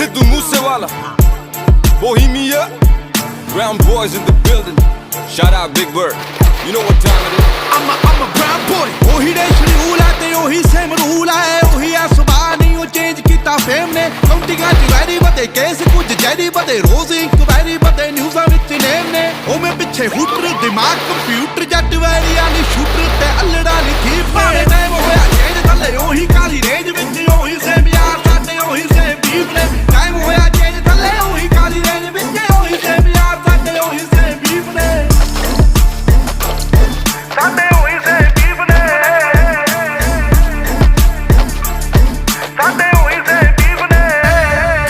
Sidhu Moosewala, Bohemia, Brown boys in the building. Shout out Big Bird. You know what time it is. I'm a brown boy. ਉਹੀ ਦੇ schedule ਹੈ ਤੇ ਉਹੀ same rule ਹੈ ਉਹੀ ਆ ਸੁਭਾਅ ਨਹੀਂ ਉਹ ਚੇਂਜ ਕੀਤਾ ਫੇਮ ਨੇ ਕਾਉਂਟਿੰਗਾਂ ਚ ਵੈਰੀ ਵਧੇ ਕੇਸ ਕੁਝ ਜੈਰੀ ਵਧੇ ਰੋਜ਼ ਇਨਕੁਆਇਰੀ ਵਧੇ ਨਿਊਜ਼ਾਂ ਵਿੱਚ ਨੇਮ ਨੇ ਉਹ ਮੈਂ ਪਿੱਛੇ ਹੂਟਰ ਦਿਮਾਗ ਕੰਪਿਊਟਰ ਜੱਟ ਵੈਰੀਆਂ ਨਹੀਂ ਸ਼ੂਟਰ ਤੇ ਅਲੜਾ ਨਹੀਂ ਥੀਪ ਨੇ ਟਾਈਮ ਹੋਇਆ ਚੇਂਜ ਥੱਲੇ ਉਹੀ ਕਾਲੀ ਰੇਂਜ ਵਿੱਚ ਉਹੀ ਸੇਮ ਯਾਰ ਸਾਡੇ ਉਹੀ ਸੇਮ ਬੀਫ ਨੇ ਟਾਈਮ ਹੋਇਆ ਚੇਂਜ ਥੱਲੇ ਉਹੀ ਕਾਲੀ ਰੇਂਜ ਵਿੱਚ ਉਹੀ ਸੇਮ ਯਾਰ ਸਾਡੇ ਉਹੀ ਸੇਮ ਬੀਫ ਨੇ ਸਾਡੇ ਉਹੀ ਸੇਮ ਬੀਫ ਨੇ ਸਾਡੇ ਉਹੀ ਸੇਮ ਬੀਫ ਨੇ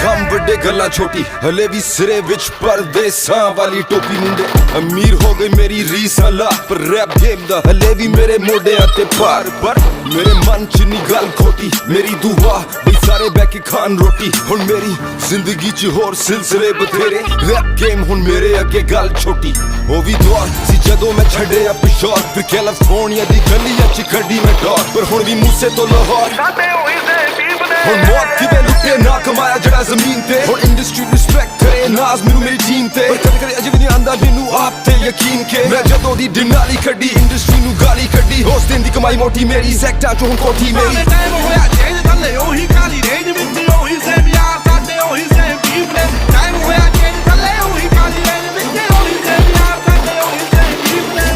ਕੰਮ ਵੱਡੇ ਗੱਲਾਂ ਛੋਟੀ ਹਲੇ ਵੀ ਸਿਰੇ ਵਿੱਚ ਪਰਦੇਸਾਂ ਵਾਲੀ ਟੋਪੀ ਮੁੰਡੇ ਅਮੀਰ ਹੋ ਗਈ ਮੇਰੀ ਰੀਸਾਂ ਲਾ ਪਰ ਰੈਪ ਗੇਮ ਦਾ ਹਲੇ ਵੀ ਮੇਰੇ ਮੋਢਿਆਂ ਤੇ ਭਾਰ ਪਰ ਮੇਰੇ ਮਨ ਚ ਨੀ ਗੱਲ ਖੋਟੀ ਮੇਰੀ ਦੁਆ ਬਈ ਸਾਰੇ ਬਹਿ ਕੇ ਖਾਣ ਰੋਟੀ ਹੁਣ ਮੇਰੀ ਜ਼ਿੰਦਗੀ ਚ ਹੋਰ ਸਿਲਸਿਲੇ ਬਥੇਰੇ ਰੈਪ ਗੇਮ ਹੁਣ ਮੇਰੇ ਅੱਗੇ ਗੱਲ ਛੋਟੀ ਉਹ ਵੀ ਦੌਰ ਸੀ ਜਦੋਂ ਮੈਂ ਛੱਡਿਆ ਪਿਸ਼ੌਰ ਫਿਰ ਕੈਲੀਫੋਰਨੀਆ ਦੀ ਗਲੀਆਂ ਚ ਕੱਢੀ ਮੈਂ ਡੌਰ ਪਰ ਹੁਣ ਵੀ ਮੂਸੇ ਤੋਂ ਲਾਹੌਰ ਸਾਡੇ ਉਹੀ ਸੇਮ ਬੀਫ ਨੇ ਹੁਣ ਮੌਤ ਕਿਵੇਂ ਲੁੱਟੇ ਨਾ ਕਮਾਇਆ ਜਿਹੜਾ ਜ਼ਮੀਨ ਤੇ ਹੁਣ ਇੰਡਸਟਰੀ ਰਿਸਪੈਕਟ ਕਰੇ ਨਾਜ਼ ਮੈਨੂੰ ਮੇਰੀ ਟੀਮ ਤੇ ਪਰ ਕਦੇ ਕਦੇ ਅਜੇ ਵੀ ਨਹੀਂ ਆਂਦਾ ਮੈਨੂੰ ਆਪ ਤੇ ਯਕੀਨ ਕੇ ਮੈਂ ਜਦੋਂ ਦੀ ਡਿਨਾਲੀ ਕੱਢੀ ਇੰਡਸਟਰੀ ਨੂੰ ਗਾਲੀ ਕੱਢੀ ਉਸ ਦਿਨ ਦੀ ਕਮਾਈ ਮੋਟੀ ਮੇਰੀ ਸੈਕਟਾਂ ਚੋਂ ਹੁਣ ਕੋਠੀ ਮੇਰੀ ਟਾਈਮ ਹੋਇਆ ਚੇਂਜ ਥੱਲੇ ਉਹੀ ਕਾਲੀ ਰੇਂਜ ਵਿੱਚ ਉਹੀ ਸੇਮ ਯਾਰ ਸਾਡੇ ਉਹੀ ਸੇਮ ਬੀਫ ਨੇ ਟਾਈਮ ਹੋਇਆ ਚੇਂਜ ਥੱਲੇ ਉਹੀ ਕਾਲੀ ਰੇਂਜ ਵਿੱਚ ਉਹੀ ਸੇਮ ਯਾਰ ਸਾਡੇ ਉਹੀ ਸੇਮ ਬੀਫ ਨੇ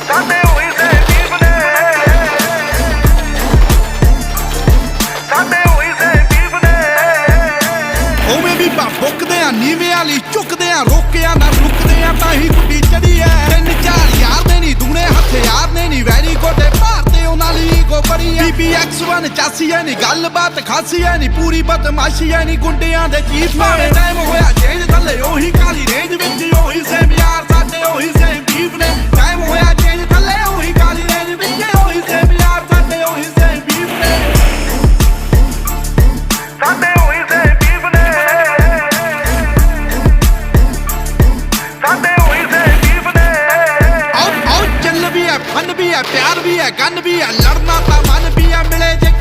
ਸਾਡੇ ਉਹੀ ਸੇਮ ਬੀਫ ਨੇ ਸਾਡੇ ਉਹੀ ਸੇਮ ਬੀਫ ਨੇ ਉਵੇਂ ਵੀ ਬੁੱਕਦੇ ਆ ਨੀਵੇਂ ਵਾਲੀ ਚੁੱਕਦੇ ਆ ਰੋਕਿਆ ਨਾ ਰੁਕਦੇ ਆ ਤਾਂ ਹੀ ਗੁੱਡੀ ਚੜੀ ਐ 3-4 ਯਾਰ ਨੇ ਨੀ ਦੂਣੇ ਹਥਿਆਰ ਨੇ ਨੀ ਵੈਰੀ ਗੋਡੇ ਭਾਰਤੇ ਉਹਨਾਂ ਲਈ ਈਗੋ ਬੜੀ ਐ BBX1 ਚਾਸੀ ਐ ਨੀ ਗੱਲਬਾਤ ਖਾਸੀ ਐ ਨੀ ਪੂਰੀ ਬਦਮਾਸ਼ੀ ਐ ਨੀ ਗੁੰਡਿਆਂ ਦੇ ਚੀਫ ਨੇ ਟਾਈਮ ਹੋਇਆ ਚੇਂਜ ਥੱਲੇ ਉਹੀ ਕਾਲੀ ਰੇਂਜ ਵਿੱਚ ਉਹੀ ਸੇਮ ਯਾਰ ਸਾਡੇ ਉਹੀ ਸੇਮ ਬੀਫ ਨੇ ਟਾਈਮ ਹੋਇਆ ਚੇਂਜ ਥੱਲੇ ਉਹੀ ਕਾਲੀ ਰੇਂਜ ਵਿੱਚ ਉਹੀ ਸੇਮ ਯਾਰ ਸਾਡੇ ਉਹੀ ਸੇਮ ਬੀਫ ਨੇ ਸਾਡੇ ਉਹੀ ਸੇਮ ਬੀਫ ਨੇ ਸਾਡੇ ਉਹੀ ਸੇਮ ਬੀਫ ਨੇ ਆਉ ਚੱਲ ਵੀ ਐ ਫਨ ਵੀ ਐ ਪਿਆਰ ਵੀ ਐ ਗਨ ਵੀ ਐ ਲੜਨਾ ਤਾਂ ਮਨ ਵੀ ਐ ਮਿਲੇ ਜੇ